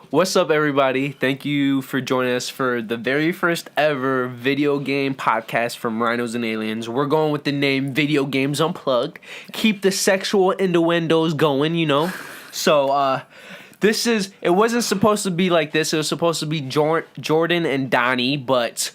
What's up, everybody? Thank you for joining us for the very first ever video game podcast from Rhinos and Aliens. We're going with the name Video Games Unplugged. Keep the sexual innuendos going, you know. So, it wasn't supposed to be like this. It was supposed to be Jordan and Donnie, but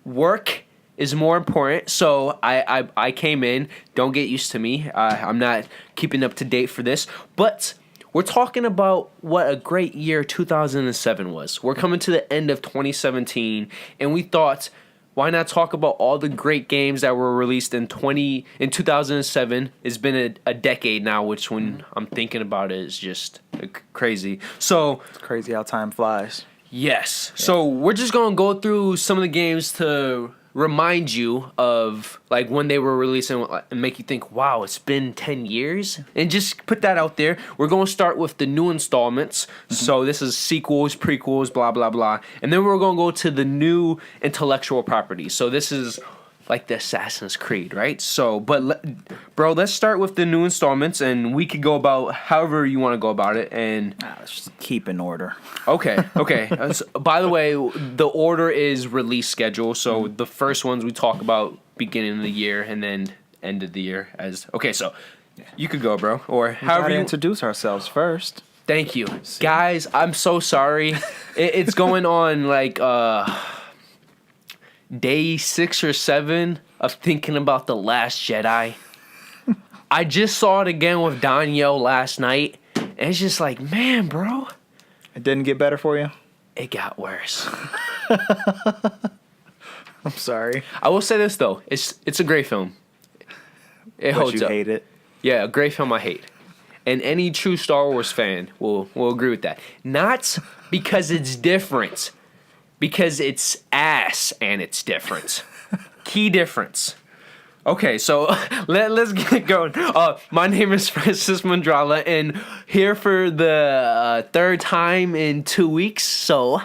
work is more important. So I came in. Don't get used to me. I'm not keeping up to date for this, but we're talking about what a great year 2007 was. We're coming to the end of 2017, and we thought, why not talk about all the great games that were released in 2007? It's been a decade now, which when I'm thinking about it is just crazy. So it's crazy how time flies. Yes. Yeah. So we're just going to go through some of the games to remind you of like when they were released and make you think, wow, it's been 10 years, and just put that out there. We're going to start with the new installments. So this is sequels, prequels, blah blah blah, and then we're going to go to the new intellectual property. So this is like the Assassin's Creed, right? So bro, let's start with the new installments, and we could go about however you want to go about it. And let's just keep in order. Okay. By the way, the order is release schedule. So the first ones we talk about beginning of the year and then end of the year. So you could go, bro, or however you introduce ourselves first. Thank you, guys. I'm so sorry. It's going on like day 6 or 7 of thinking about The Last Jedi. I just saw it again with Danielle last night, and it's just like, man, bro. It didn't get better for you? It got worse. I'm sorry. I will say this, though. It's a great film. It holds up. You hate it? Yeah, a great film I hate. And any true Star Wars fan will agree with that. Not because it's different. Because it's ass and it's different. Key difference. Okay, so let's get going. My name is Francis Mandrala, and here for the third time in 2 weeks. So,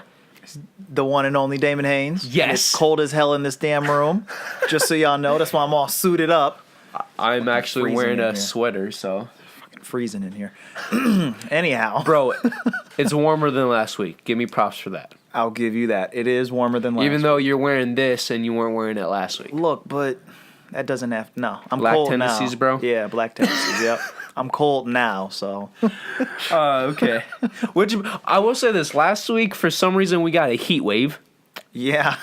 the one and only Damon Haynes. Yes. It's cold as hell in this damn room. Just so y'all know, that's why I'm all suited up. I'm actually wearing a sweater, so fucking freezing in here. Anyhow, bro, it's warmer than last week. Give me props for that. I'll give you that. It is warmer than last week. Even though you're wearing this and you weren't wearing it last week. Look, but that doesn't have... No, I'm black cold tendencies, now. Bro? Yeah, black tendencies, yep. I'm cold now, so... Okay. I will say this. Last week, for some reason, we got a heat wave. Yeah.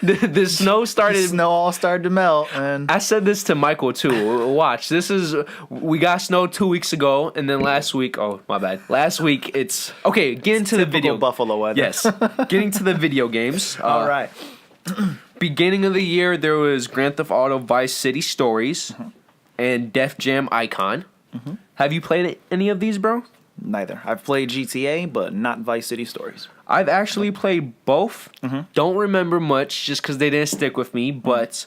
The snow started... The snow all started to melt, and... I said this to Michael, too. Watch. We got snow 2 weeks ago, and then last week... Oh, my bad. Last week, it's... Okay, get into the video... Buffalo weather. Yes. Getting to the video games. All right. Beginning of the year, there was Grand Theft Auto Vice City Stories and Def Jam Icon. Have you played any of these, bro? Neither. I've played GTA, but not Vice City Stories. I've actually played both. Don't remember much just because they didn't stick with me, but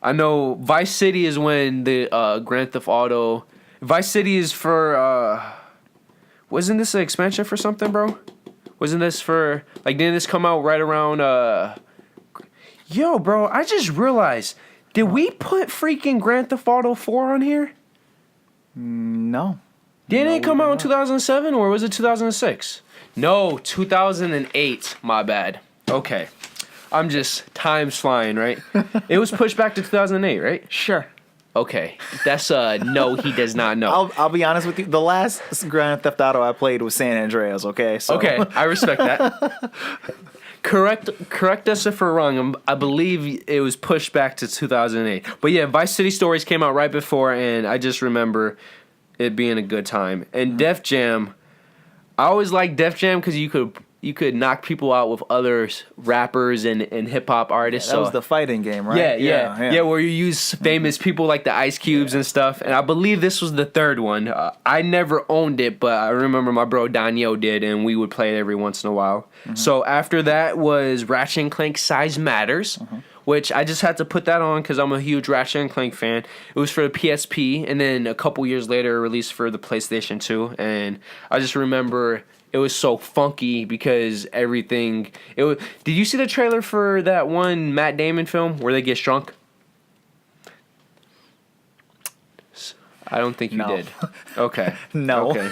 I know Vice City is when the Grand Theft Auto... Vice City is for... wasn't this an expansion for something, bro? Wasn't this for... Like, didn't this come out right around... Yo, bro, I just realized... Did we put freaking Grand Theft Auto 4 on here? No. Didn't it come out in 2007, or was it 2006? No, 2008. My bad. Okay. I'm just... Time's flying, right? It was pushed back to 2008, right? Sure. Okay. That's no, he does not know. I'll be honest with you. The last Grand Theft Auto I played was San Andreas, okay? So. Okay, I respect that. Correct us if we're wrong. I believe it was pushed back to 2008. But yeah, Vice City Stories came out right before, and I just remember it being a good time. And Def Jam, I always liked Def Jam because you could knock people out with other rappers and hip hop artists. Yeah, that was the fighting game, right? Yeah, where you use famous people like the Ice Cubes and stuff. And I believe this was the third one. I never owned it, but I remember my bro Daniel did, and we would play it every once in a while. So after that was Ratchet and Clank Size Matters, which I just had to put that on because I'm a huge Ratchet and Clank fan. It was for the PSP, and then a couple years later released for the PlayStation 2. And I just remember... It was so funky because everything... Did you see the trailer for that one Matt Damon film where they get shrunk? I don't think you No. did. Okay. No. Okay.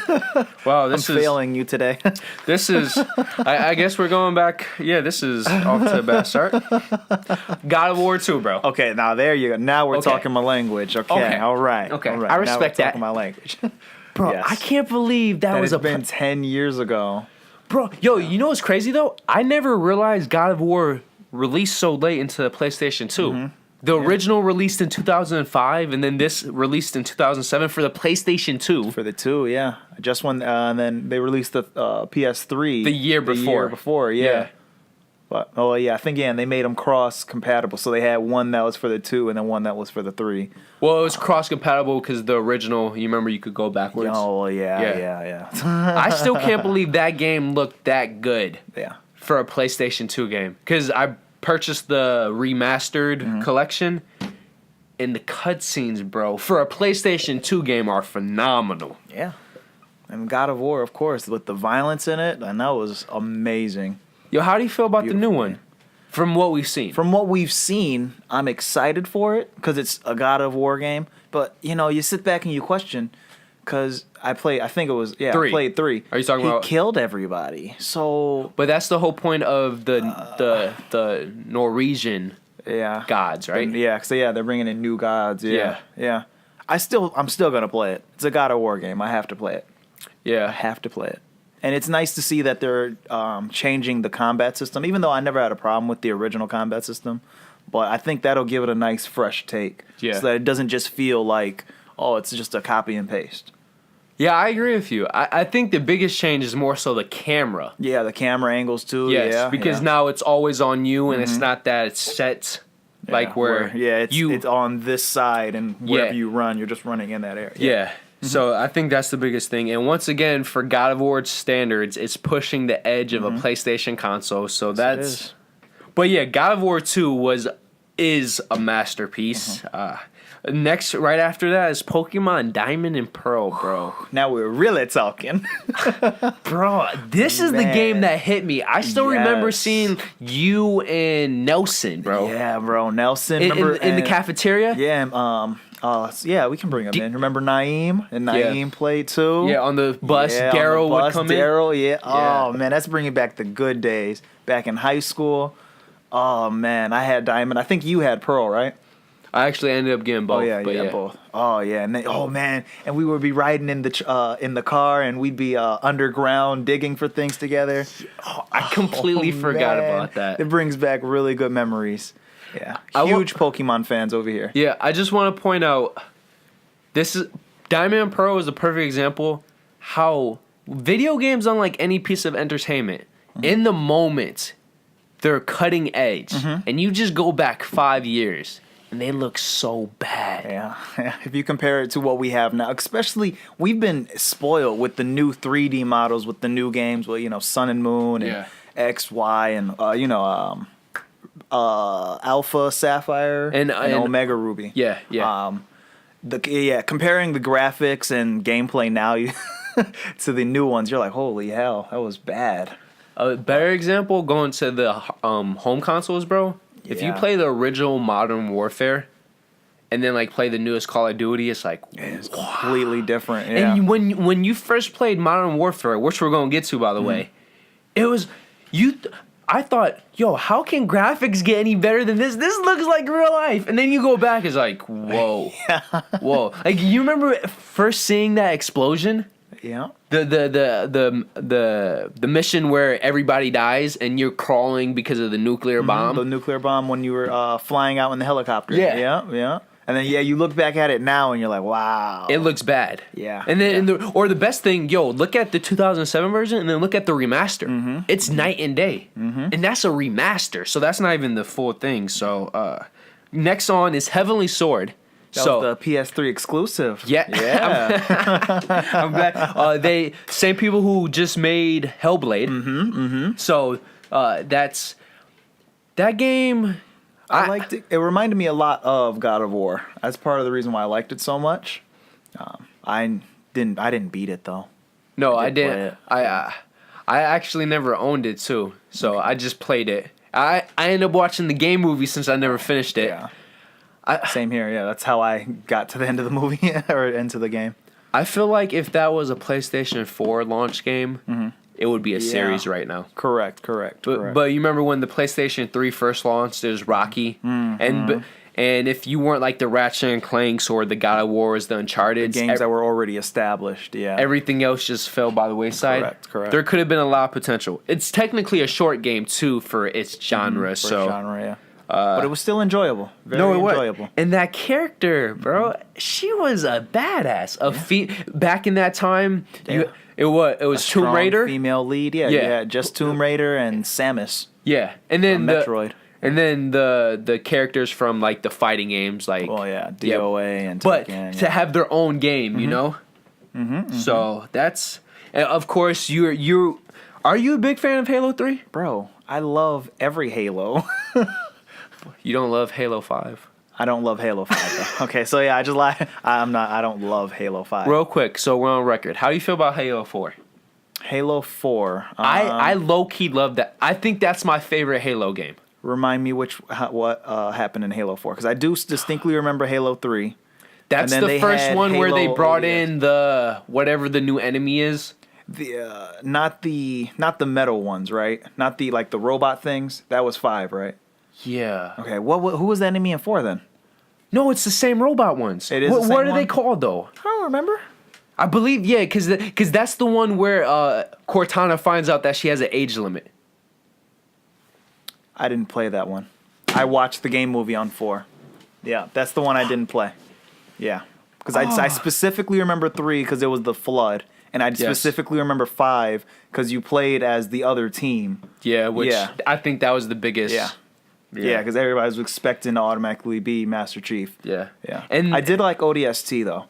Wow, I'm this is failing you today. this is. I guess we're going back. Yeah, this is off to a bad start. God of War 2, bro. Okay, now there you go. Now we're Okay. talking my language. Okay, Okay. all right. Okay. all right. I Now respect we're that. talking my language. Bro, Yes. I can't believe that That was has a been 10 years ago. bro. Yo, you know what's crazy though? I never realized God of War released so late into the PlayStation 2. The original released in 2005, and then this released in 2007 for the PlayStation 2. For the 2, yeah. Just when, and then they released the PS3. The year before. yeah. Yeah. But, I think, and they made them cross-compatible. So they had one that was for the 2 and then one that was for the 3. Well, it was cross-compatible because the original, you remember you could go backwards. Oh, Yeah. yeah. I still can't believe that game looked that good Yeah. for a PlayStation 2 game. Because I purchased the remastered collection, and the cutscenes, bro, for a PlayStation 2 game are phenomenal. Yeah. And God of War, of course, with the violence in it, and that was amazing. Yo, how do you feel about the new Beautiful one? From what we've seen. From what we've seen, I'm excited for it because it's a God of War game. But, you sit back and you question because I think it was, I 3. played 3. Are you talking he about- killed everybody. So, But that's the whole point of the Norwegian yeah. gods, right? Yeah, so they're bringing in new gods. Yeah. Yeah. I'm still going to play it. It's a God of War game. I have to play it. I Yeah. have to play it. And it's nice to see that they're changing the combat system, even though I never had a problem with the original combat system. But I think that'll give it a nice, fresh take. Yeah. So that it doesn't just feel like, it's just a copy and paste. Yeah, I agree with you. I think the biggest change is more so the camera. Yeah, the camera angles too. Yes, because now it's always on you, and it's not that it's set like where it's on this side, and wherever you run, you're just running in that area. Yeah. So I think that's the biggest thing. And once again, for God of War standards, it's pushing the edge of a PlayStation console. So that's. is. But yeah, God of War 2 is a masterpiece. Next, right after that, is Pokemon Diamond and Pearl, bro. Now we're really talking. Bro, this is the Man. game that hit me. I still remember Yes. seeing you and Nelson, bro. Yeah, bro. Nelson, In remember the cafeteria? Yeah, we can bring him in. Remember Naeem? And Naeem played too. Yeah, on the bus, Yeah, on Daryl the would bus, come Daryl, yeah. Yeah. Oh man, that's bringing back the good days. Back in high school. Oh man, I had Diamond. I think you had Pearl, right? in. I actually ended up getting both. Oh yeah, but yeah, both. Oh yeah, and then, man, and we would be riding in the car, and we'd be underground digging for things together. I completely forgot man. about that. It brings back really good memories. Yeah, I wa- huge Pokemon fans over here. Yeah, I just want to point out, this is Diamond and Pearl is a perfect example how video games, unlike any piece of entertainment, in the moment, they're cutting edge, and you just go back 5 years, and they look so bad. Yeah, if you compare it to what we have now, especially we've been spoiled with the new 3D models with the new games, well, Sun and Moon and X, Y, and Alpha Sapphire and Omega Ruby. Yeah, yeah. Comparing the graphics and gameplay now to the new ones, you're like, holy hell, that was bad. A better example, going to the home consoles, bro. If you Yeah. play the original Modern Warfare, and then play the newest Call of Duty, it's like, It's completely different. Yeah. And when you first played Modern Warfare, which we're gonna get to, by the way, it was I thought, yo, how can graphics get any better than this? This looks like real life. And then you go back, it's like, whoa, whoa. Like, you remember first seeing that explosion? Yeah. The mission where everybody dies and you're crawling because of the nuclear bomb. The nuclear bomb when you were flying out in the helicopter. Yeah. Yeah. And then you look back at it now and you're like, wow. It looks bad. Yeah. And then the best thing, look at the 2007 version and then look at the remaster. It's night and day. And that's a remaster, so that's not even the full thing. So next on is Heavenly Sword. That was the PS3 exclusive. Yeah. I'm glad. Same people who just made Hellblade. So that's that game. I liked it. It reminded me a lot of God of War. That's part of the reason why I liked it so much. I didn't beat it though. No, I did play didn't. it. I actually never owned it too. So I just played it. I ended up watching the game movie since I never finished it. Yeah. Same here. Yeah, that's how I got to the end of the movie or into the game. I feel like if that was a PlayStation 4 launch game, it would be a series right now. Correct. But you remember when the PlayStation 3 first launched, it was Rocky, and if you weren't like the Ratchet and Clanks or the God of Wars, the Uncharted games that were already established, everything else just fell by the wayside. Correct. There could have been a lot of potential. It's technically a short game too for its genre, but it was still enjoyable. Very enjoyable. And that character, bro, she was a badass. Back in that time, it was Tomb Raider, female lead. Yeah, just Tomb Raider and Samus. Yeah, and then Metroid. And then the characters from like the fighting games, like DOA and Tekken, to have their own game, you know. So that's, and of course you are you a big fan of Halo 3? Bro, I love every Halo. You don't love Halo 5? I don't love Halo 5 though. Okay, so yeah, I just lie. I don't love Halo 5. Real quick, so we're on record. How do you feel about Halo 4? Halo 4. I low key love that. I think that's my favorite Halo game. Remind me what happened in Halo 4, because I do distinctly remember Halo 3. That's the first one where they brought in the whatever the new enemy is. The not the metal ones, right? Not the the robot things. That was 5, right? Yeah. Okay. Who was the enemy in 4 then? No, it's the same robot ones. It is. What are they called though? I don't remember. I believe because that's the one where Cortana finds out that she has an age limit. I didn't play that one. I watched the game movie on 4. Yeah, that's the one I didn't play. Yeah, because I specifically remember 3 because it was the flood, and I specifically remember 5 because you played as the other team. Yeah, I think that was the biggest. Yeah, because everybody was expecting to automatically be Master Chief. Yeah. And I did like ODST though,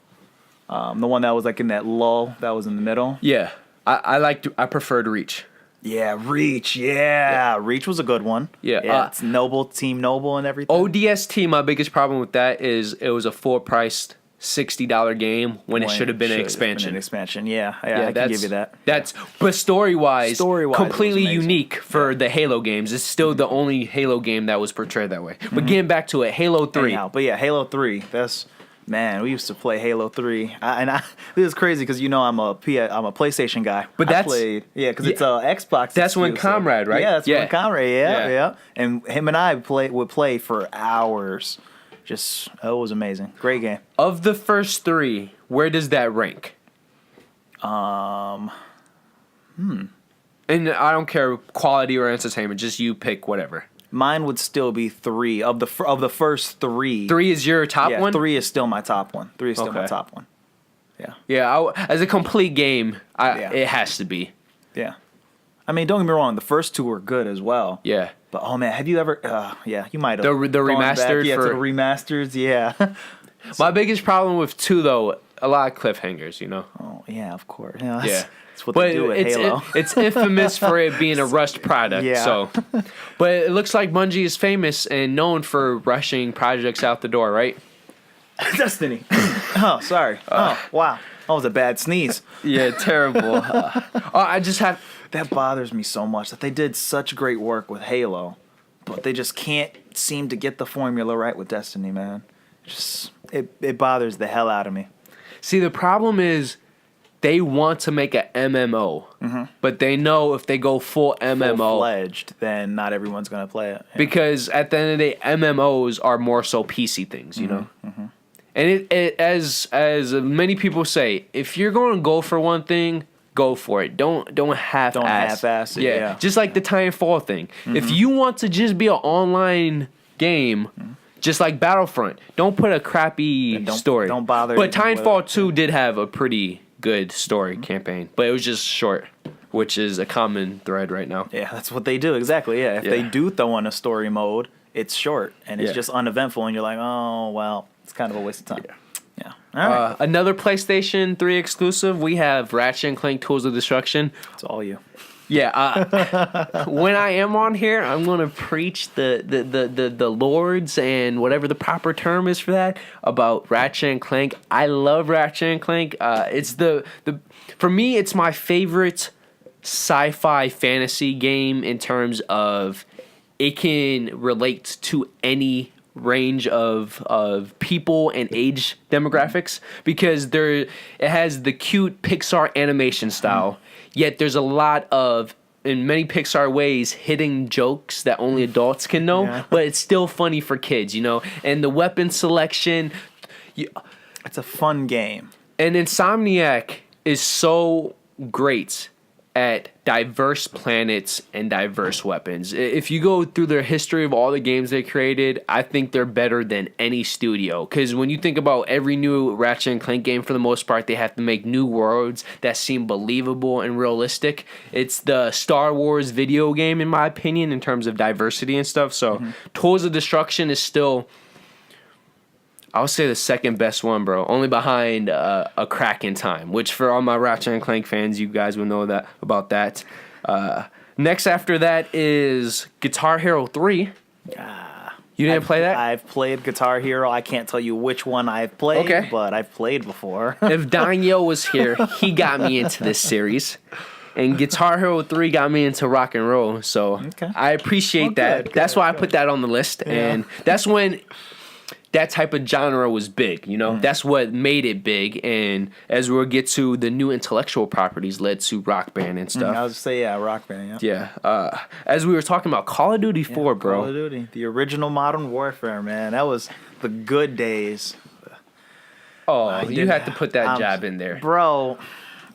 the one that was in that lull that was in the middle. Yeah, I preferred Reach. Yeah, Reach. Yeah, Reach was a good one. Yeah, it's Noble, Team Noble, and everything. ODST. My biggest problem with that is it was a full-priced $60 game when it should have been an expansion. Yeah, I can give you that. But story-wise, completely it unique for the Halo games. It's still the only Halo game that was portrayed that way. But getting back to it, Halo 3. Anyhow, but yeah, Halo 3. Man, we used to play Halo 3. This is crazy because I'm a PlayStation guy. But because it's Xbox. That's when Comrade, right? Yeah, that's when Comrade. Yeah. And him and I would play for hours. It was amazing. Great game. Of the first 3, where does that rank? And I don't care quality or entertainment. Just you pick whatever. Mine would still be 3 of the first 3. 3 is your top one? 3 is still my top one. 3 is still my top one. Yeah. Yeah. As a complete game, it has to be. Yeah. I mean, don't get me wrong. The first 2 were good as well. Yeah. But oh man, have you ever? You might have the remastered back, to the remasters. Yeah. My biggest problem with 2 though, a lot of cliffhangers. Oh yeah, of course. Yeah. That's what they do with Halo. It's infamous for it being a rushed product. Yeah. So, but it looks like Bungie is famous and known for rushing projects out the door, right? Destiny. Oh, sorry. Oh, wow. That was a bad sneeze. Yeah, terrible. That bothers me so much that they did such great work with Halo, but they just can't seem to get the formula right with Destiny, man. It bothers the hell out of me. See, the problem is they want to make a MMO, but they know if they go full MMO, full-fledged, then not everyone's going to play it. Yeah. Because at the end of the day, MMOs are more so PC things, you know? Mm-hmm. And as many people say, if you're going to go for one thing, go for it. Don't half-ass it. Yeah. Just like the Titanfall thing. If you want to just be an online game, just like Battlefront, don't put a crappy story. Don't bother. But Titanfall 2 did have a pretty good story campaign, but it was just short, which is a common thread right now. Yeah, that's what they do. Exactly. Yeah. If they do throw in a story mode, it's short and it's just uneventful, and you're like, oh well, it's kind of a waste of time. Yeah. All right. Another PlayStation 3 exclusive. We have Ratchet and Clank Tools of Destruction. It's all you. Yeah. When I am on here, I'm gonna preach the lords and whatever the proper term is for that about Ratchet and Clank. I love Ratchet and Clank. It's for me, it's my favorite sci-fi fantasy game in terms of it can relate to any range of people and age demographics because it has the cute Pixar animation style, yet there's a lot of, in many Pixar ways, hidden jokes that only adults can know, but it's still funny for kids, you know? And the weapon selection... It's a fun game. And Insomniac is so great at diverse planets and diverse weapons. If you go through their history of all the games they created, I think they're better than any studio. Because when you think about every new Ratchet and Clank game, for the most part, they have to make new worlds that seem believable and realistic. It's the Star Wars video game, in my opinion, in terms of diversity and stuff. So Tools of Destruction is still... I would say the second best one, bro. Only behind A Crack in Time, which for all my Ratchet and Clank fans, you guys will know that about that. Next after that is Guitar Hero 3. You didn't play that? I've played Guitar Hero. I can't tell you which one I've played, but I've played before. If Daniel was here, he got me into this series. And Guitar Hero 3 got me into rock and roll. So I appreciate that. That's why I put that on the list. Yeah. And that's when... that type of genre was big, you know? That's what made it big. And as we'll get to, the new intellectual properties led to Rock Band and stuff. I was going to say, Rock Band, Yeah. As we were talking about Call of Duty 4, bro. Call of Duty. The original Modern Warfare, man. That was the good days. Oh, you had to put that jab in there. Bro,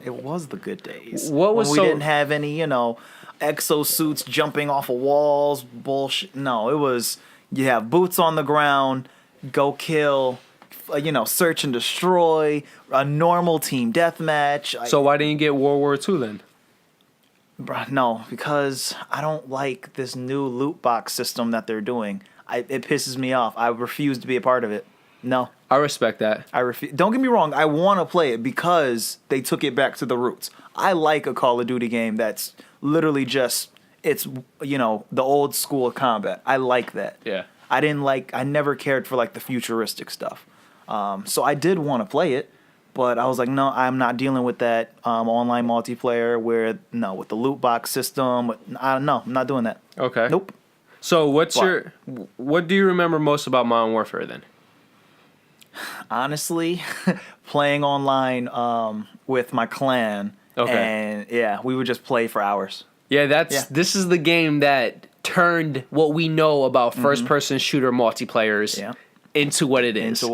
it was the good days. What was when we didn't have any, exosuits jumping off of walls, bullshit. No, it was, you have boots on the ground, go kill, search and destroy, a normal team deathmatch. So why didn't you get World War II then? Bruh, no, because I don't like this new loot box system that they're doing. It pisses me off. I refuse to be a part of it. No. I respect that. Don't get me wrong. I want to play it because they took it back to the roots. I like a Call of Duty game that's literally just, it's, the old school of combat. I like that. Yeah. I never cared for like the futuristic stuff. So I did want to play it, but I was like, no, I'm not dealing with that online multiplayer with the loot box system. I'm not doing that. Okay. Nope. So what do you remember most about Modern Warfare then? Honestly, playing online with my clan. Okay. And we would just play for hours. Yeah, this is the game that turned what we know about first-person shooter multiplayers into what it is.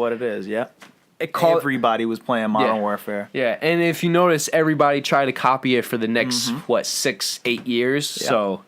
Everybody was playing Modern Warfare. Yeah, and if you notice, everybody tried to copy it for the next, 6-8 years. Yeah. So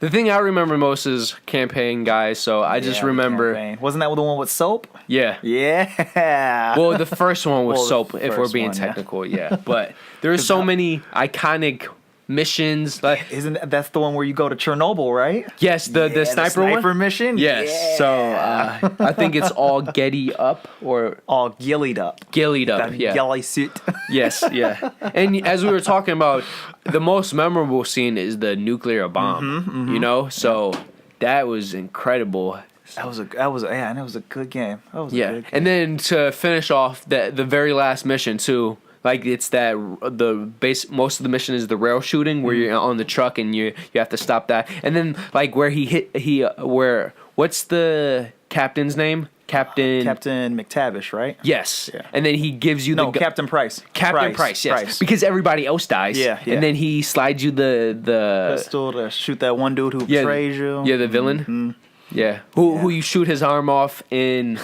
the thing I remember most is Campaign, guys. So I just remember... Campaign. Wasn't that the one with Soap? Yeah. Yeah. Well, the first one was Soap, if we're being technical, yeah. But there are so many iconic... missions, that's the one where you go to Chernobyl, right? Yes, the sniper one? mission. Yes. Yeah. So I think it's all Getty Up or all gillied up. Yeah. Gilly suit. Yes, yeah. And as we were talking about, the most memorable scene is the nuclear bomb. So that was incredible. That was a good game. And then to finish off the very last mission too. Like it's that most of the mission is the rail shooting where you're on the truck and you have to stop that, and then like where what's the captain's name? Captain McTavish, right? Yes. Yeah. And then he gives you Captain Price. Captain Price, yes. Price. Because everybody else dies. Yeah. And then he slides you the pistol to shoot that one dude who betrays you. Yeah, the villain. Mm-hmm. Yeah. Who you shoot his arm off in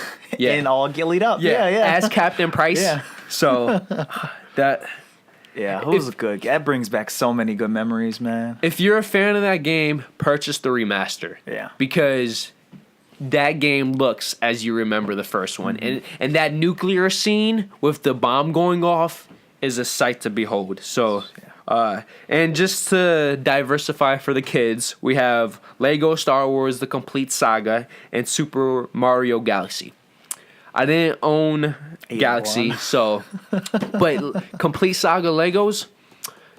all gillied up. Yeah. As Captain Price. Yeah. So that it was good. That brings back so many good memories, man. If you're a fan of that game, purchase the remaster. Yeah. Because that game looks as you remember the first one. And that nuclear scene with the bomb going off is a sight to behold. So and just to diversify for the kids, we have Lego Star Wars The Complete Saga and Super Mario Galaxy. I didn't own Galaxy, but Complete Saga Legos,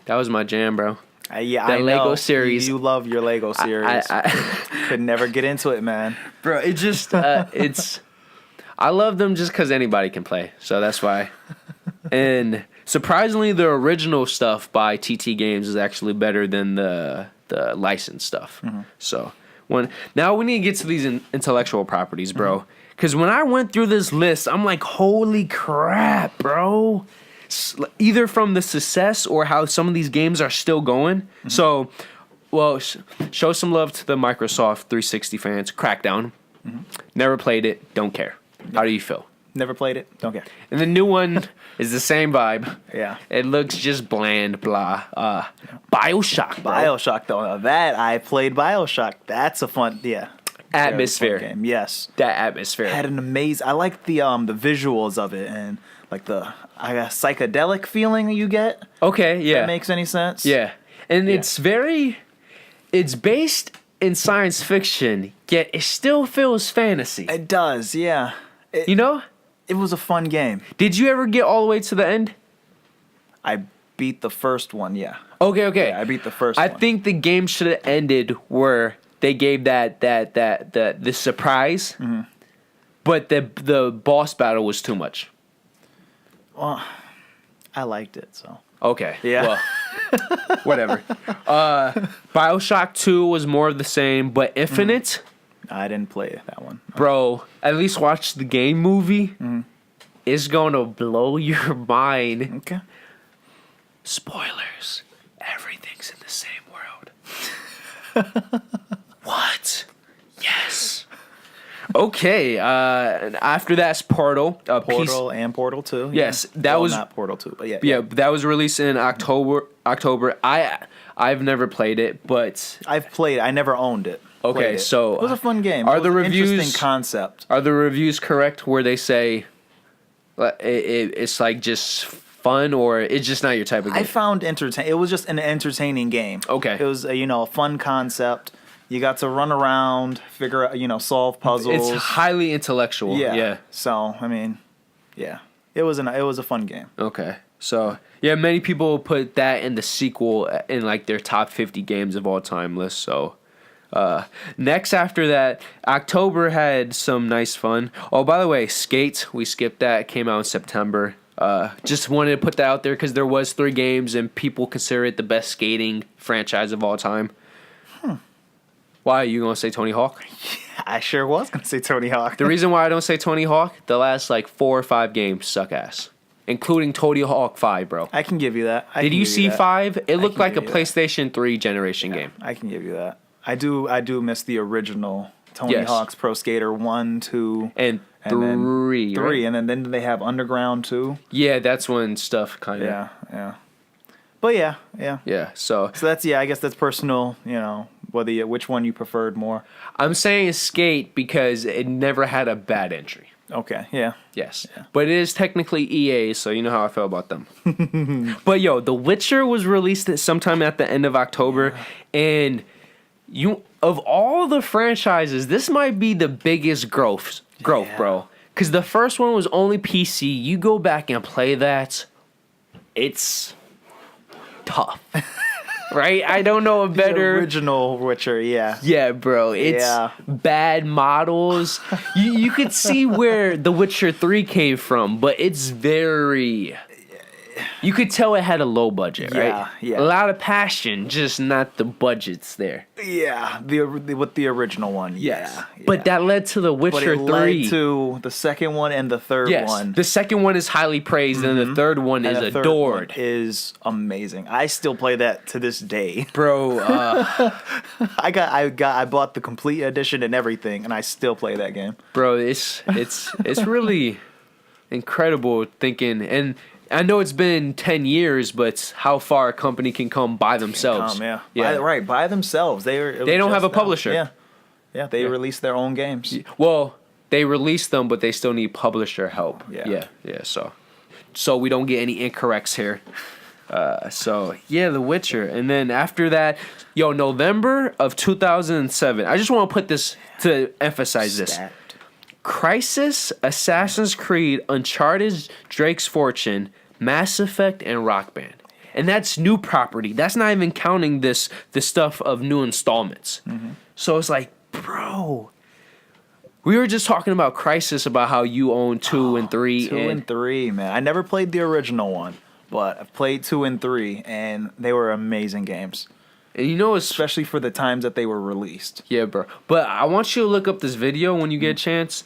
that was my jam, bro. I Lego know. series. You love your Lego series. I could never get into it, man. Bro, it just, I love them just because anybody can play, so that's why. And surprisingly, the original stuff by TT Games is actually better than the licensed stuff. So one. Now we need to get to these intellectual properties, bro. Because when I went through this list, I'm like, holy crap, bro. Either from the success or how some of these games are still going. So, well, show some love to the Microsoft 360 fans. Crackdown. Never played it. Don't care. How do you feel? Never played it. Don't care. And the new one is the same vibe. Yeah. It looks just bland, blah. BioShock, bro. BioShock, though. That I played BioShock. That's a fun, Atmosphere. Fun game. Yes. That atmosphere. Had an amazing. I like the visuals of it and like the psychedelic feeling you get. Okay, yeah. If that makes any sense. Yeah. And it's based in science fiction, yet it still feels fantasy. It does, yeah. You know? It was a fun game. Did you ever get all the way to the end? I beat the first one, yeah. Okay. Yeah, I beat the first I one. think the game should have ended where they gave the surprise, but the boss battle was too much. Well, I liked it, so. Okay. Yeah. Well, whatever. BioShock 2 was more of the same, but Infinite, I didn't play that one. bro, at least watch the game movie. It's going to blow your mind. Okay. Spoilers. Everything's in the same world. What? Yes. Okay. And after that's Portal. Portal and Portal 2. Yes, that was not Portal 2, but yeah. Yeah, that was released in October. I've never played it, but I've played. I never owned it. okay. Played it. So It was a fun game. Are It was the an reviews interesting concept? Are the reviews correct where they say it's like just fun, or it's just not your type of game? I found It was just an entertaining game. Okay. It was a fun concept. You got to run around, figure out, solve puzzles. It's highly intellectual. Yeah. So I mean, yeah, it was a fun game. Okay. So yeah, many people put that in the sequel in like their top 50 games of all time list. So next after that, October had some nice fun. Oh, by the way, Skate, we skipped that. It came out in September. Just wanted to put that out there because there was 3 games and people consider it the best skating franchise of all time. Why are you gonna say Tony Hawk? I sure was gonna say Tony Hawk. The reason why I don't say Tony Hawk, the last like 4 or 5 games suck ass, including Tony Hawk 5, bro. I can give you that. Did you see 5? It looked like a give you that. PlayStation 3 generation game. I can give you that. I do miss the original Tony Hawk's Pro Skater 1, 2, and 3. then 3, right? and then they have Underground 2. Yeah, that's when stuff kind of. Yeah. But yeah. Yeah. So that's I guess that's personal. Whether which one you preferred more. I'm saying Skate because it never had a bad entry. Okay. Yeah. Yes. Yeah. But it is technically EA, so you know how I feel about them. But yo, The Witcher was released sometime at the end of October, and of all the franchises, this might be the biggest growth, bro. Because the first one was only PC. You go back and play that, it's tough. Right? I don't know a better... The original Witcher, yeah. Yeah, bro. It's bad models. You could see where The Witcher 3 came from, but it's very... You could tell it had a low budget, right? Yeah. A lot of passion, just not the budgets there. Yeah, with the original one. Yeah. But that led to The Witcher 3. But it led to the second one and the third one. The second one is highly praised, and the third one is adored. Is amazing. I still play that to this day, bro. I bought the complete edition and everything, and I still play that game, bro. It's really incredible thinking. And I know it's been 10 years, but how far a company can come by themselves. By themselves. They don't have a publisher. They release their own games. Well, they release them, but they still need publisher help. Yeah. So we don't get any incorrects here. The Witcher. And then after that, November of 2007. I just want to put this to emphasize this. Crysis, Assassin's Creed, Uncharted, Drake's Fortune, Mass Effect, and Rock Band. And that's new property. That's not even counting the stuff of new installments. So it's like, bro, we were just talking about Crysis, about how you own 2 and 3. 2 and 3, man. I never played the original one, but I've played 2 and 3, and they were amazing games. And you know, especially for the times that they were released. Yeah, bro. But I want you to look up this video when you get a chance.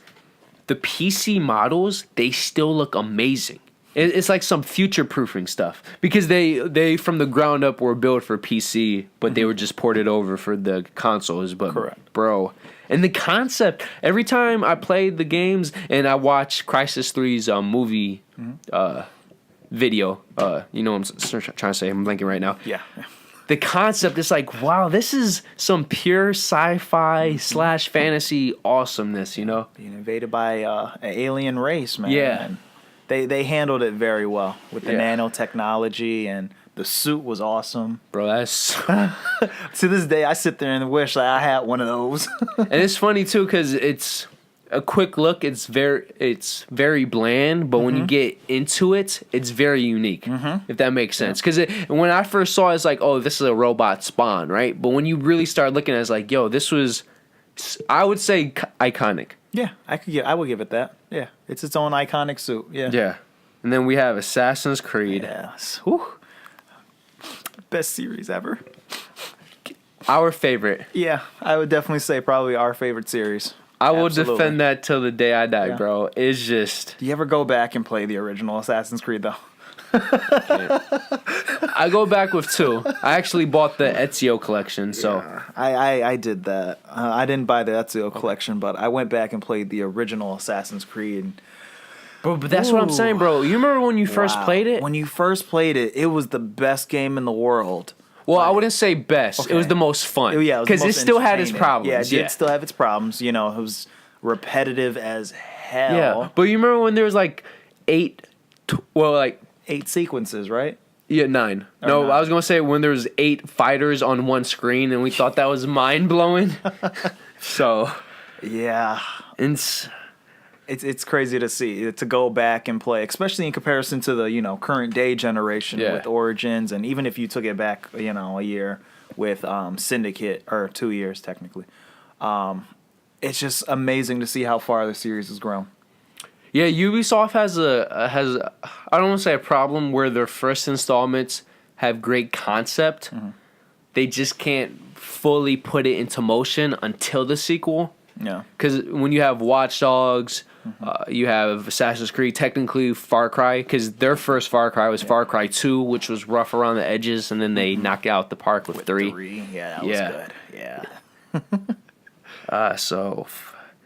The PC models, they still look amazing. It's like some future-proofing stuff because they from the ground up were built for PC, but they were just ported over for the consoles. But correct, bro. And the concept, every time I played the games and I watch Crysis 3's movie video, you know what I'm trying to say? I'm blanking right now. Yeah. The concept is like, wow, this is some pure sci-fi / fantasy awesomeness, you know? Being invaded by an alien race, man. Yeah. And they handled it very well with the nanotechnology, and the suit was awesome. Bro, that's... To this day, I sit there and wish I had one of those. And it's funny, too, because it's a quick look. It's very bland, but when you get into it, it's very unique, if that makes sense. Because when I first saw it, it's like, oh, this is a robot spawn, right? But when you really start looking at it, it's like, yo, this was, I would say, iconic. Yeah, I would give it that. Yeah, it's its own iconic suit. Yeah. Yeah. And then we have Assassin's Creed. Yes. Whew. Best series ever. Our favorite. Yeah, I would definitely say probably our favorite series. I will defend that till the day I die, bro. It's just... Do you ever go back and play the original Assassin's Creed, though? I go back with 2. I actually bought the Ezio collection, so... Yeah, I did that. I didn't buy the Ezio collection, but I went back and played the original Assassin's Creed. Bro, but that's what I'm saying, bro. You remember when you first played it? When you first played it, it was the best game in the world. Well, I wouldn't say best. Okay. It was the most fun. Yeah, because it still had its problems. Yeah, it did still have its problems. You know, it was repetitive as hell. Yeah, but you remember when there was like 8 sequences, right? Yeah, 9. No, 9. I was gonna say when there was 8 fighters on one screen, and we thought that was mind blowing. So, yeah, it's crazy to see, to go back and play, especially in comparison to the current day generation with Origins, and even if you took it back a year with Syndicate, or 2 years technically. It's just amazing to see how far the series has grown. Yeah, Ubisoft has I don't want to say a problem where their first installments have great concept. They just can't fully put it into motion until the sequel. Yeah. Because when you have Watch Dogs, you have Assassin's Creed, technically Far Cry, because their first Far Cry was Far Cry 2, which was rough around the edges, and then they knock out the park with 3. Yeah, that was good. Yeah. So,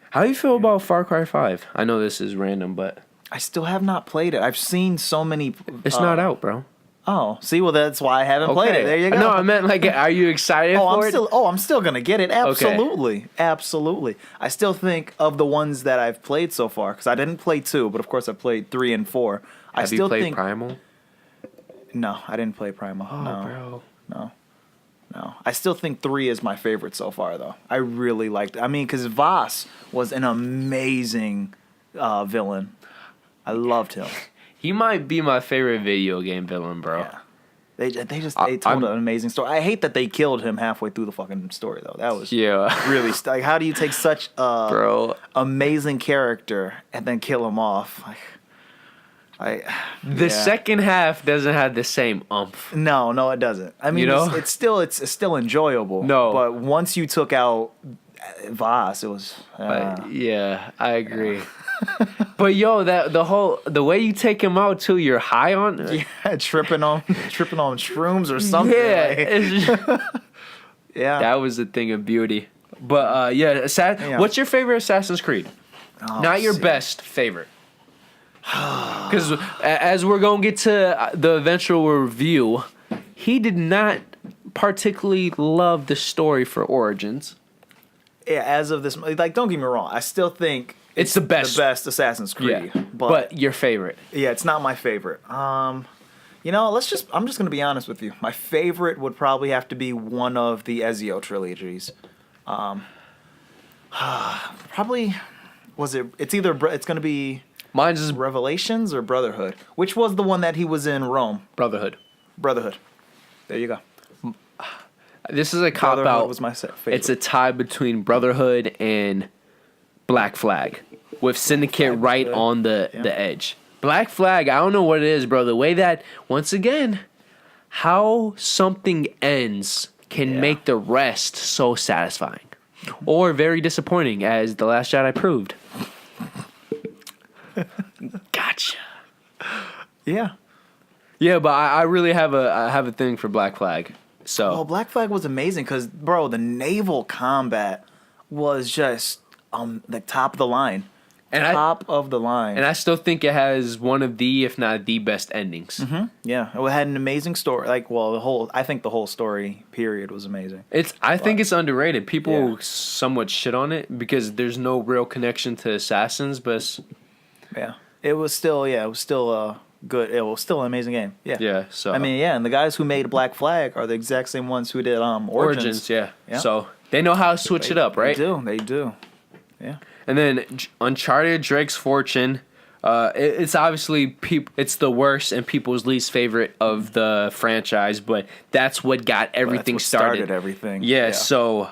how do you feel about Far Cry 5? I know this is random, but... I still have not played it. I've seen so many... It's not out, bro. Oh, see, well, that's why I haven't played it. There you go. No, I meant, like, are you excited for it? I'm still going to get it. Absolutely. Okay. Absolutely. I still think of the ones that I've played so far, because I didn't play 2, but of course I played 3 and 4. Have you played Primal? No, I didn't play Primal. Oh, no. bro. No. I still think 3 is my favorite so far, though. I really liked it. I mean, because Voss was an amazing villain. I loved him. He might be my favorite video game villain, bro. Yeah. They told an amazing story. I hate that they killed him halfway through the fucking story, though. That was really... like, how do you take such a amazing character and then kill him off? The second half doesn't have the same oomph. No, it doesn't. I mean, it's still enjoyable. No, but once you took out Voss, it was. Yeah, I agree. But yo, the way you take him out too, you're high on. Tripping on shrooms or something. Yeah, yeah. That was the thing of beauty. But what's your favorite Assassin's Creed? Not your best favorite. Because as we're going to get to the eventual review, he did not particularly love the story for Origins. Yeah, as of this, like, don't get me wrong, I still think it's the best Assassin's Creed. Yeah, but your favorite? Yeah, it's not my favorite. I'm just going to be honest with you. My favorite would probably have to be one of the Ezio trilogies. Probably it's going to be mine's is Revelations or Brotherhood. Which was the one that he was in Rome? Brotherhood. There you go. This is a cop out. Was my favorite. It's a tie between Brotherhood and Black Flag, with Syndicate right on the edge. Black Flag, I don't know what it is, bro. The way that, once again, how something ends can make the rest so satisfying. Or very disappointing, as The Last Jedi proved. Gotcha. Yeah. Yeah, but I really have a thing for Black Flag. So Well, Black Flag was amazing because, bro, the naval combat was just like top of the line. Top of the line. And I still think it has one of the, if not the best endings. Mm-hmm. Yeah, it had an amazing story. Like, well, I think the whole story period was amazing. I think it's underrated. People somewhat shit on it because there's no real connection to Assassins, but it was still good. It was still an amazing game. Yeah. Yeah. So I mean, and the guys who made Black Flag are the exact same ones who did Origins. Yeah. So they know how to switch it up, right? They do. Yeah. And then Uncharted: Drake's Fortune. It's obviously it's the worst and people's least favorite of the franchise, but that's what got everything started. Everything. Yeah. So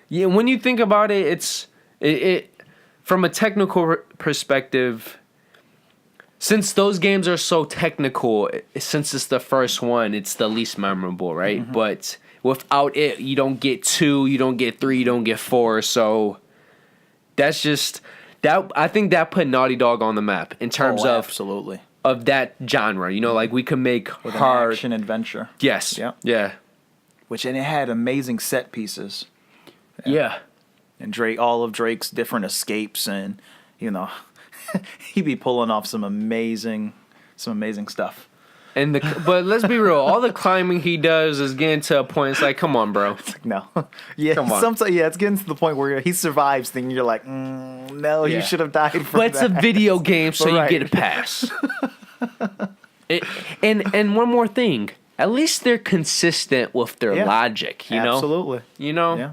when you think about it, it from a technical perspective. Since those games are so technical, since it's the first one, it's the least memorable, right? Mm-hmm. But without it, you don't get 2, you don't get 3, you don't get 4. So that's just that. I think that put Naughty Dog on the map in terms of absolutely of that genre. You know, like we could make with hard an action adventure. Yes. Yeah. And it had amazing set pieces. Yeah. And all of Drake's different escapes, and he'd be pulling off some amazing stuff. But let's be real, all the climbing he does is getting to a point. It's like, come on, bro. It's like, no, come on. Sometimes, it's getting to the point where he survives things. You're like, no, you should have died. But it's a video game, so you get a pass. And one more thing. At least they're consistent with their logic, you know? Absolutely.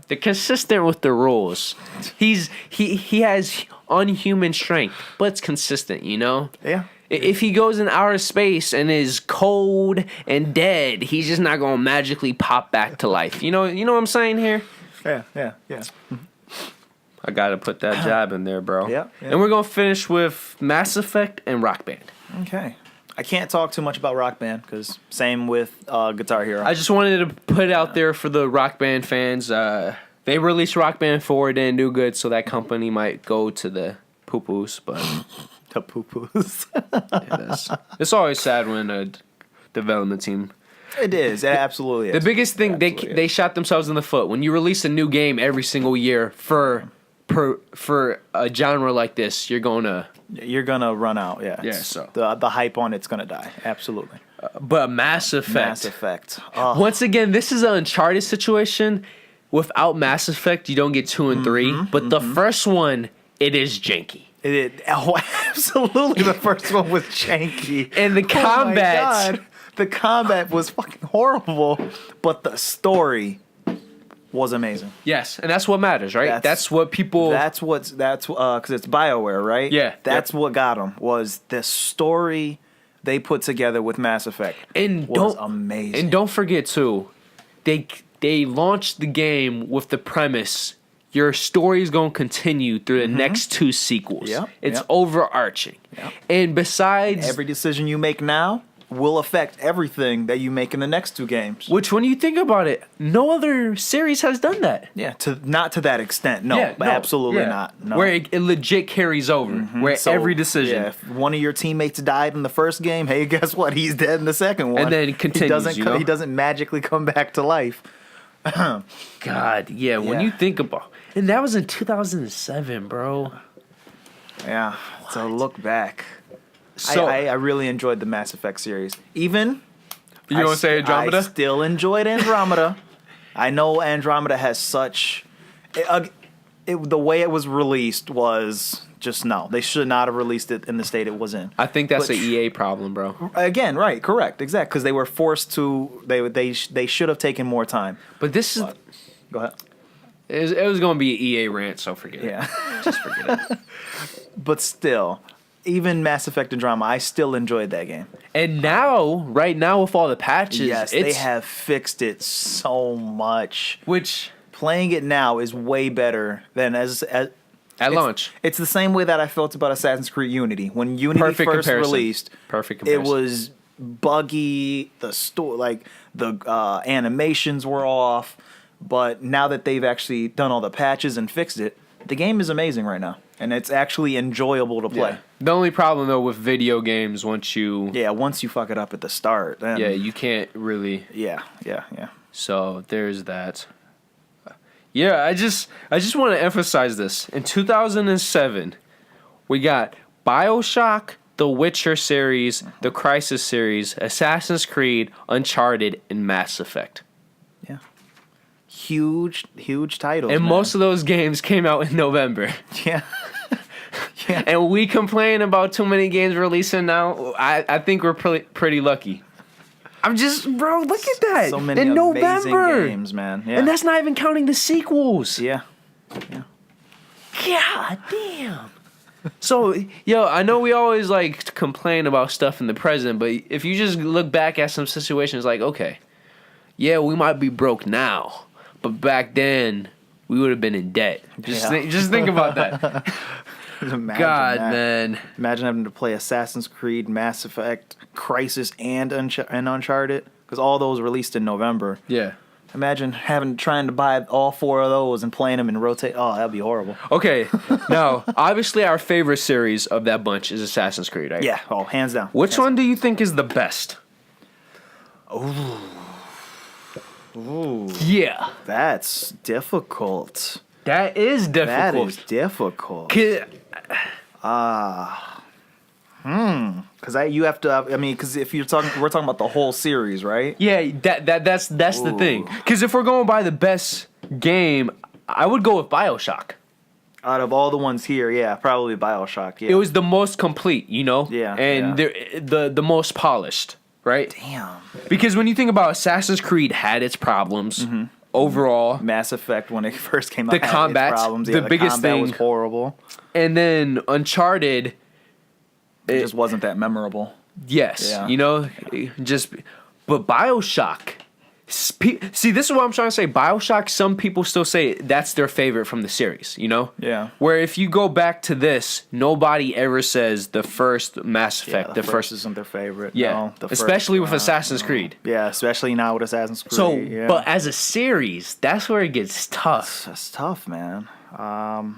They're consistent with the rules. He has unhuman strength, but it's consistent, you know? Yeah. If he goes in outer space and is cold and dead, he's just not going to magically pop back to life. You know what I'm saying here? Yeah. I got to put that jab in there, bro. Yeah. And we're going to finish with Mass Effect and Rock Band. Okay. I can't talk too much about Rock Band because same with Guitar Hero. I just wanted to put it out there for the Rock Band fans. They released Rock Band 4, it didn't do good, so that company might go to the poo-poos. But the poo-poos. It's always sad when a development team... It is. It absolutely is. The biggest thing, they shot themselves in the foot. When you release a new game every single year for a genre like this, you're going to run out. Yeah. So the hype on it's gonna die. Absolutely. But Mass Effect. Once again, this is an Uncharted situation. Without Mass Effect, you don't get 2 and 3. But the first one, it is janky. Absolutely. The first one was janky, and the combat. The combat was fucking horrible, but the story was amazing. Yes, and that's what matters, right? That's what people. That's because it's BioWare, right? Yeah. That's what got them was the story they put together with Mass Effect. And was amazing. And don't forget too, they launched the game with the premise your story is going to continue through the next 2 sequels. It's overarching. And besides, every decision you make now will affect everything that you make in the next 2 games. Which, when you think about it, no other series has done that. Yeah, not to that extent. No, absolutely not. No. Where it legit carries over. Where every decision. Yeah, if one of your teammates died in the first game, hey, guess what? He's dead in the second one. And then it continues. He doesn't magically come back to life. God, when you think about, and that was in 2007, bro. Yeah, so look back. So I really enjoyed the Mass Effect series. Even you want to say Andromeda? I still enjoyed Andromeda. I know Andromeda has such the way it was released was just no. They should not have released it in the state it was in. I think that's an EA problem, bro. Again, right, correct, exactly, because they were forced to. They should have taken more time. But this is. Go ahead. It was going to be an EA rant, so forget it. Just forget it. But still. Even Mass Effect Andromeda, I still enjoyed that game. And right now with all the patches, they have fixed it so much. Which playing it now is way better than at launch. It's the same way that I felt about Assassin's Creed Unity. When Unity first released, perfect comparison. It was buggy. the animations were off. But now that they've actually done all the patches and fixed it, the game is amazing right now. And it's actually enjoyable to play. Yeah. The only problem, though, with video games, once you fuck it up at the start, then you can't really. Yeah. So there's that. Yeah, I just want to emphasize this. In 2007, we got BioShock, The Witcher series, the Crysis series, Assassin's Creed, Uncharted, and Mass Effect. Yeah. Huge titles. And man. most of those games came out in November. Yeah. Yeah. And we complain about too many games releasing now. I think we're pretty lucky. I'm just, bro, look at that. So many in amazing November. games, man. Yeah. And that's not even counting the sequels. Yeah. God damn. So, I know we always like to complain about stuff in the present, but if you just look back at some situations like, okay, yeah, we might be broke now, but back then we would have been in debt. Just think about that. Man. Imagine having to play Assassin's Creed, Mass Effect, Crysis, and Uncharted, because all those released in November. Yeah. Imagine trying to buy all 4 of those and playing them and rotate. Oh, that'd be horrible. Okay, now, obviously our favorite series of that bunch is Assassin's Creed, right? Yeah, hands down. Which one do you think is the best? Ooh. Yeah. That's difficult. That is difficult. That is difficult. Because you have to. I mean, because if we're talking about the whole series, right? Yeah, that's the thing. Because if we're going by the best game, I would go with BioShock. Out of all the ones here, yeah, probably BioShock. Yeah, it was the most complete, Yeah, and the most polished, right? Damn. Because when you think about Assassin's Creed, had its problems. Mm-hmm. Overall, Mass Effect when it first came out, the combat, problems. the biggest combat thing was horrible, and then Uncharted, it just wasn't that memorable. Yes, Yeah. But BioShock. See, this is what I'm trying to say. BioShock, some people still say that's their favorite from the series. Yeah. Where if you go back to this, nobody ever says the first Mass Effect. The first isn't their favorite. Yeah, no, especially with Assassin's Creed. Yeah, especially now with Assassin's Creed. So, yeah. but as a series, that's where it gets tough. That's tough, man. I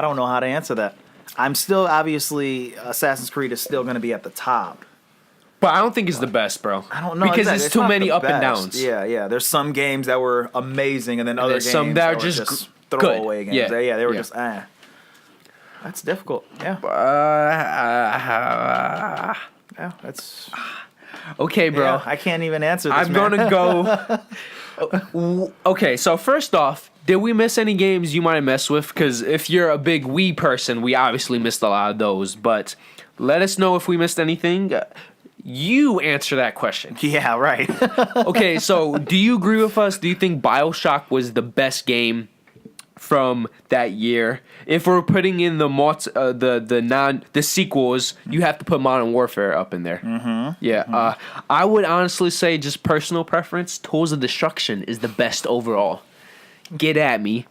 don't know how to answer that. I'm still, obviously, Assassin's Creed is still going to be at the top. But I don't think it's the best, bro. I don't know. Because exactly. it's too many up and downs. Yeah. There's some games that were amazing, and then other games some that are just good. throwaway games. Yeah. They were just That's difficult. Yeah. Yeah, that's... Okay, bro. Yeah, I can't even answer this, I'm going to go... Okay, so first off, did we miss any games you might have messed with? Because if you're a big Wii person, we obviously missed a lot of those. But let us know if we missed anything. You answer that question. Yeah, right. Okay, so do you agree with us? Do you think BioShock was the best game from that year? If we're putting in the sequels, you have to put Modern Warfare up in there. Mm-hmm. Yeah, mm-hmm. I would honestly say, just personal preference, Tools of Destruction is the best overall. Get at me.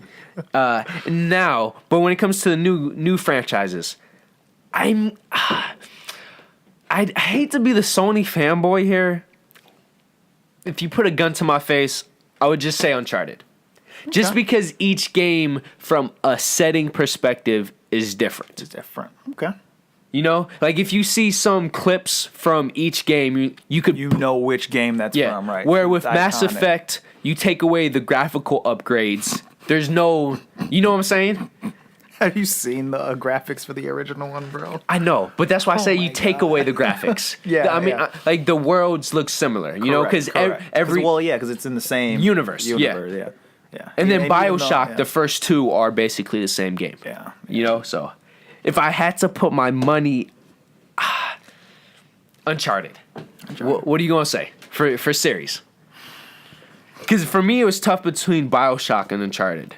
Now, but when it comes to the new franchises, I hate to be the Sony fanboy here. If you put a gun to my face, I would just say Uncharted. Okay. Just because each game from a setting perspective is different. It's different. Okay. Like if you see some clips from each game, you could... You know which game that's from, right? Where with Mass Effect, you take away the graphical upgrades. There's no... You know what I'm saying? Have you seen the graphics for the original one, bro? I know, but that's why I say you take away the graphics. Yeah, I mean, like the worlds look similar, because every because it's in the same universe. Yeah. And then BioShock, the first two are basically the same game. Yeah. So if I had to put my money, Uncharted. What are you gonna say for series? Because for me, it was tough between BioShock and Uncharted.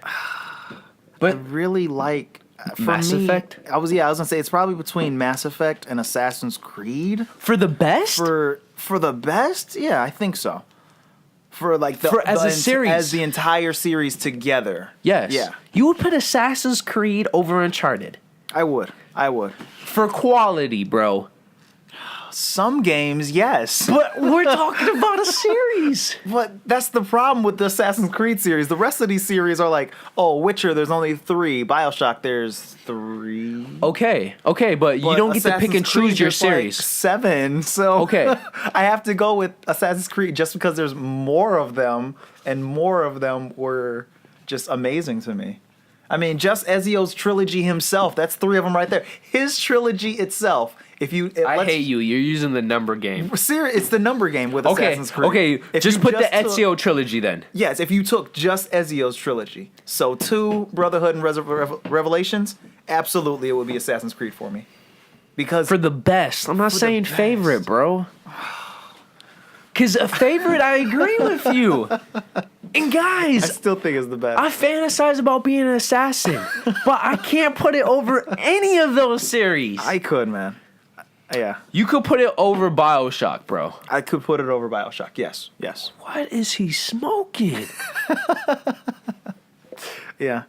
But I really like Mass Effect. I was gonna say it's probably between Mass Effect and Assassin's Creed. For the best? For the best? Yeah, I think so. As a series, as the entire series together. Yes. Yeah. You would put Assassin's Creed over Uncharted. I would. For quality, bro. Some games, yes. But we're talking about a series. But that's the problem with the Assassin's Creed series. The rest of these series are like, oh, Witcher, there's only 3. BioShock, there's 3. Okay, but you don't get to pick and choose your series. Like 7, so Okay. I have to go with Assassin's Creed just because there's more of them, and more of them were just amazing to me. I mean, just Ezio's trilogy himself, that's 3 of them right there. His trilogy itself, I hate you. You're using the number game. It's the number game with Assassin's Creed. Okay, just put the Ezio trilogy then. Yes, if you took just Ezio's trilogy. So 2, Brotherhood and Revelations, absolutely it would be Assassin's Creed for me. Because For the best. I'm not saying favorite, bro. Because a favorite, I agree with you. And I guys, still think it's the best. I fantasize about being an assassin, but I can't put it over any of those series. I could, man. Yeah. You could put it over BioShock, bro. I could put it over BioShock. Yes. What is he smoking? Yeah.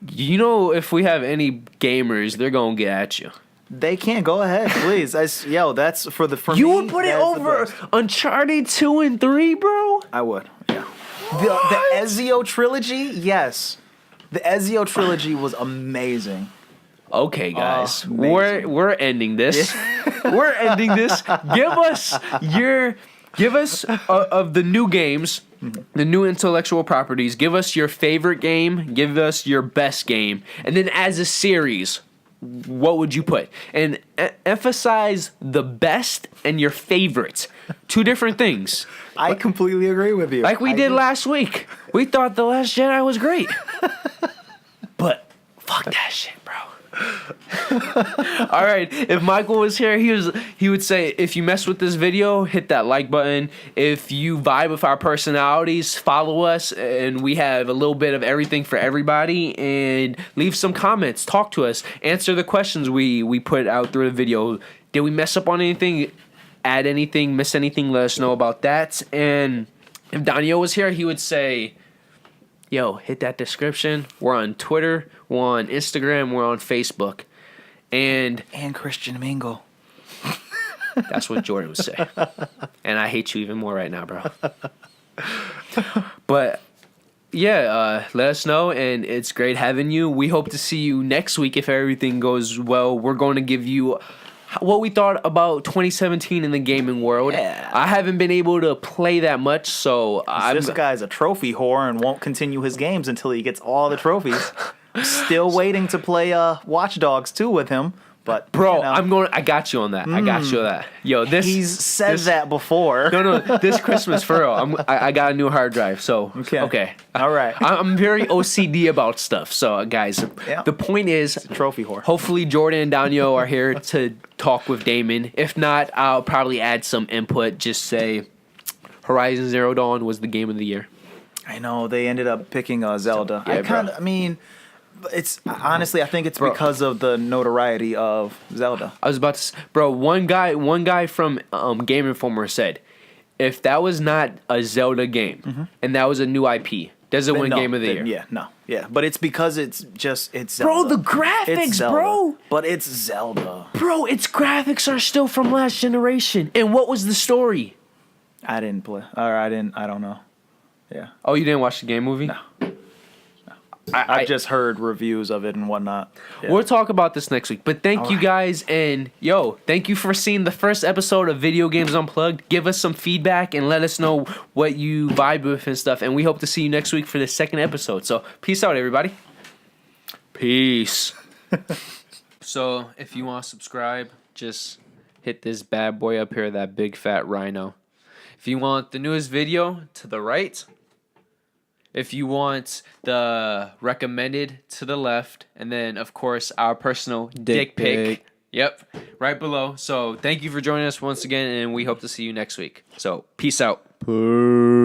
You know, if we have any gamers, they're going to get at you. They can't. Go ahead, please. That's for me. You would put it that is the over best. Uncharted 2 and 3, bro? I would. Yeah. The Ezio trilogy, yes. The Ezio trilogy was amazing. Okay, guys, amazing. we're ending this. We're ending this. Give us of the new games, the new intellectual properties. Give us your favorite game. Give us your best game, and then as a series, what would you put? And emphasize the best and your favorites. 2 different things. I completely agree with you. Like we did last week. We thought The Last Jedi was great, but fuck that shit, bro. All right, if Michael was here, he would say, if you mess with this video, hit that like button. If you vibe with our personalities, follow us, and we have a little bit of everything for everybody. And leave some comments, talk to us, answer the questions we put out through the video. Did we mess up on anything? Add anything? Miss anything? Let us know about that. And if Daniel was here, he would say, yo, hit that description. We're on Twitter, we're on Instagram, we're on Facebook. And Christian Mingle. that's what Jordan would say. And I hate you even more right now, bro. But yeah, let us know, and it's great having you. We hope to see you next week if everything goes well. We're going to give you what we thought about 2017 in the gaming world. Yeah. I haven't been able to play that much, so This guy's a trophy whore and won't continue his games until he gets all the trophies. I'm still waiting to play Watch Dogs 2 with him, but bro, I got you on that. I got you on that. Yo, he's said that before. No, this Christmas for real. I got a new hard drive, so okay. All right. I'm very OCD about stuff. So guys, the point is, trophy whore. Hopefully Jordan and Daniel are here to talk with Damon. If not, I'll probably add some input. Just say Horizon Zero Dawn was the game of the year. I know they ended up picking Zelda. Yeah, I mean, it's honestly, I think it's because of the notoriety of Zelda. I was about to, bro. One guy from Game Informer said, if that was not a Zelda game and that was a new IP, does it win Game of the Year? Yeah, but it's because it's Zelda. Bro, the graphics, It's Zelda, bro. But it's Zelda. Bro, its graphics are still from last generation. And what was the story? I didn't play, or I don't know. Yeah. Oh, you didn't watch the game movie? No. I've just heard reviews of it and whatnot. Yeah. We'll talk about this next week. But thank you guys, and thank you for seeing the first episode of Video Games Unplugged. Give us some feedback and let us know what you vibe with and stuff. And we hope to see you next week for the second episode. So peace out, everybody. Peace. So if you want to subscribe, just hit this bad boy up here, that big fat rhino. If you want the newest video, to the right. If you want the recommended, to the left. And then, of course, our personal dick pic. Yep, right below. So thank you for joining us once again, and we hope to see you next week. So peace out. Peace.